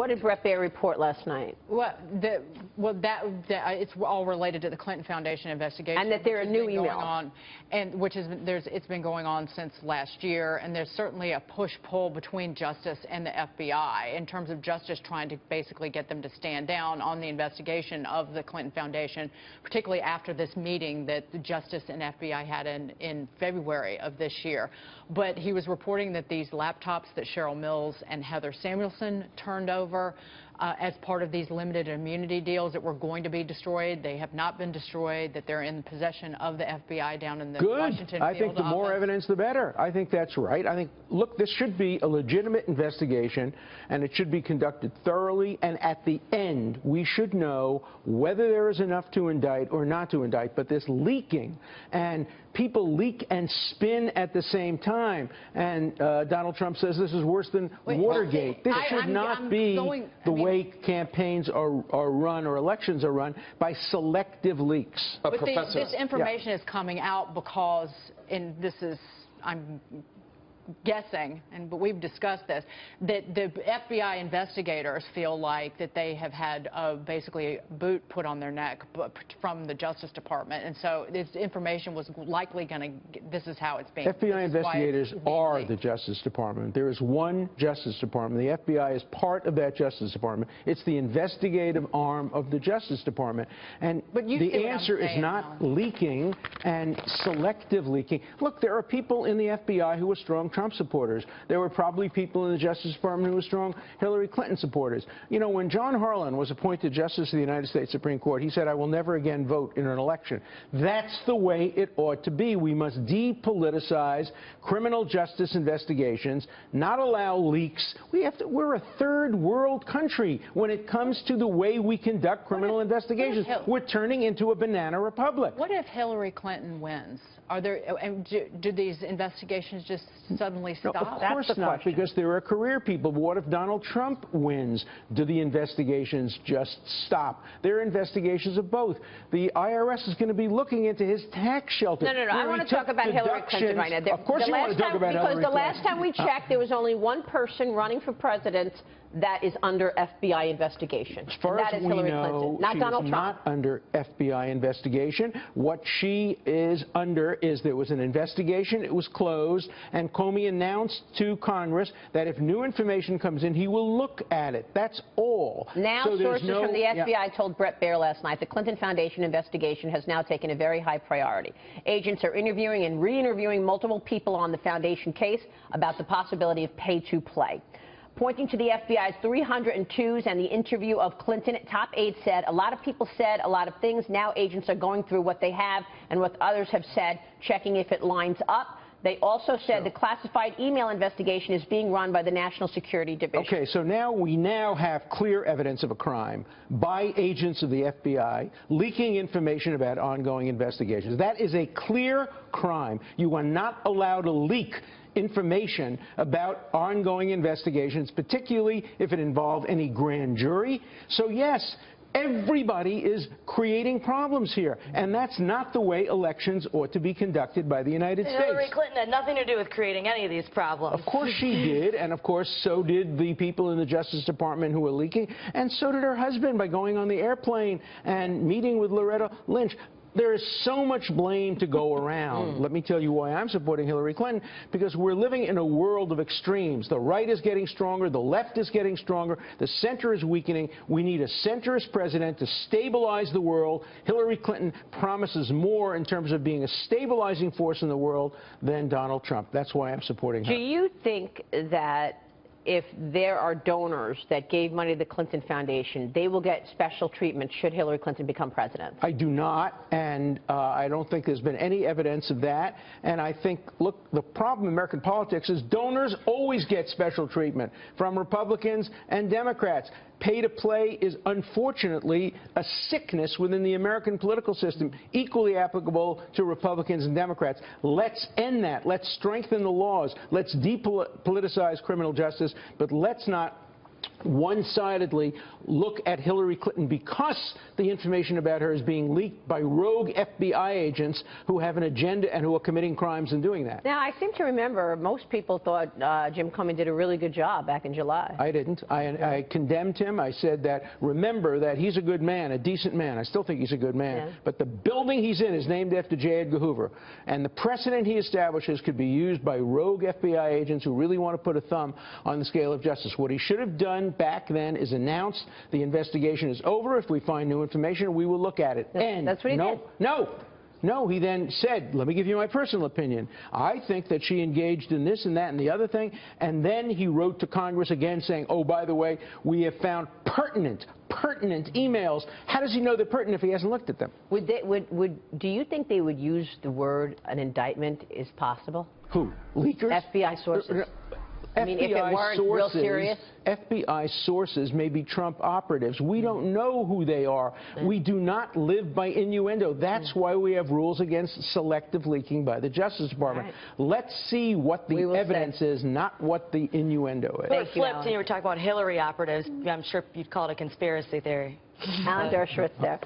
What did Brett Baer report last night? Well, it's all related to the Clinton Foundation investigation, and that there are new emails, it's been going on since last year, and there's certainly a push-pull between Justice and the FBI in terms of Justice trying to basically get them to stand down on the investigation of the Clinton Foundation, particularly after this meeting that the Justice and FBI had in February of this year. But he was reporting that these laptops that Cheryl Mills and Heather Samuelson turned over as part of these limited immunity deals that were going to be destroyed. They have not been destroyed, that they're in possession of the FBI down in the Washington field I think the more evidence, the better. I think that's right. I think, look, this should be a legitimate investigation, and it should be conducted thoroughly, and at the end, we should know whether there is enough to indict or not to indict. But this leaking, and people leak and spin at the same time, and Donald Trump says this is worse than Watergate. This should not be the way campaigns are run or elections are run, by selective leaks. But this information is coming out because, and this is, I'm guessing, but we've discussed this, that the FBI investigators feel like that they have had basically a boot put on their neck from the Justice Department, and so this information was likely going to, this is how it's being. FBI investigators are the Justice Department. There is one Justice Department. The FBI is part of that Justice Department. It's the investigative arm of the Justice Department, and the answer is not leaking and selective leaking. Look, there are people in the FBI who are strong Trump supporters. There were probably people in the Justice Department who were strong Hillary Clinton supporters. You know, when John Harlan was appointed Justice of the United States Supreme Court, he said, "I will never again vote in an election." That's the way it ought to be. We must depoliticize criminal justice investigations, not allow leaks. We're a third world country when it comes to the way we conduct criminal investigations. We're turning into a banana republic. What if Hillary Clinton wins? Are there, do these investigations just suddenly stop? No, of course not, because there are career people. But what if Donald Trump wins? Do the investigations just stop? There are investigations of both. The IRS is going to be looking into his tax shelter. No. I want to talk about Hillary Clinton right now. Of course you want to talk about Hillary Clinton. Because the last time we checked, there was only one person running for president that is under FBI investigation. As far as we know, she is not under FBI investigation. What she is under is there was an investigation, it was closed, and Comey announced to Congress that if new information comes in, he will look at it. That's all. Now, sources from the FBI told Brett Baer last night the Clinton Foundation investigation has now taken a very high priority. Agents are interviewing and re-interviewing multiple people on the Foundation case about the possibility of pay-to-play. Pointing to the FBI's 302s and the interview of Clinton, top aides said, a lot of people said a lot of things. Now agents are going through what they have and what others have said, checking if it lines up. They also said the classified email investigation is being run by the National Security Division. Okay, so we now have clear evidence of a crime by agents of the FBI leaking information about ongoing investigations. That is a clear crime. You are not allowed to leak information about ongoing investigations, particularly if it involved any grand jury. So yes, everybody is creating problems here, and that's not the way elections ought to be conducted by the United States. Hillary Clinton had nothing to do with creating any of these problems. Of course she did, and of course so did the people in the Justice Department who were leaking, and so did her husband by going on the airplane and meeting with Loretta Lynch. There is so much blame to go around. Let me tell you why I'm supporting Hillary Clinton, because we're living in a world of extremes. The right is getting stronger, the left is getting stronger, the center is weakening. We need a centrist president to stabilize the world. Hillary Clinton promises more in terms of being a stabilizing force in the world than Donald Trump. That's why I'm supporting her. Do you think that if there are donors that gave money to the Clinton Foundation, they will get special treatment should Hillary Clinton become president? I do not, and I don't think there's been any evidence of that. And I think, look, the problem in American politics is donors always get special treatment from Republicans and Democrats. Pay-to-play is unfortunately a sickness within the American political system, equally applicable to Republicans and Democrats. Let's end that. Let's strengthen the laws. Let's depoliticize criminal justice, but let's not one-sidedly look at Hillary Clinton because the information about her is being leaked by rogue FBI agents who have an agenda and who are committing crimes in doing that. Now, I seem to remember most people thought Jim Comey did a really good job back in July. I didn't. I condemned him. I said that, remember that he's a good man, a decent man. I still think he's a good man. Yeah. But the building he's in is named after J. Edgar Hoover. And the precedent he establishes could be used by rogue FBI agents who really want to put a thumb on the scale of justice. What he should have done back then is announced the investigation is over. If we find new information, we will look at it. That's what he did. No, he then said, let me give you my personal opinion. I think that she engaged in this and that and the other thing. And then he wrote to Congress again saying, oh, by the way, we have found pertinent emails. How does he know they're pertinent if he hasn't looked at them? Do you think they would use the word an indictment is possible? Who? Leakers? FBI sources. I mean, if it weren't real serious? FBI sources may be Trump operatives. We don't know who they are. We do not live by innuendo. That's why we have rules against selective leaking by the Justice Department. Right. Let's see what the evidence is, not what the innuendo is. Well, it flipped and you were talking about Hillary operatives. I'm sure you'd call it a conspiracy theory. Alan Dershowitz there.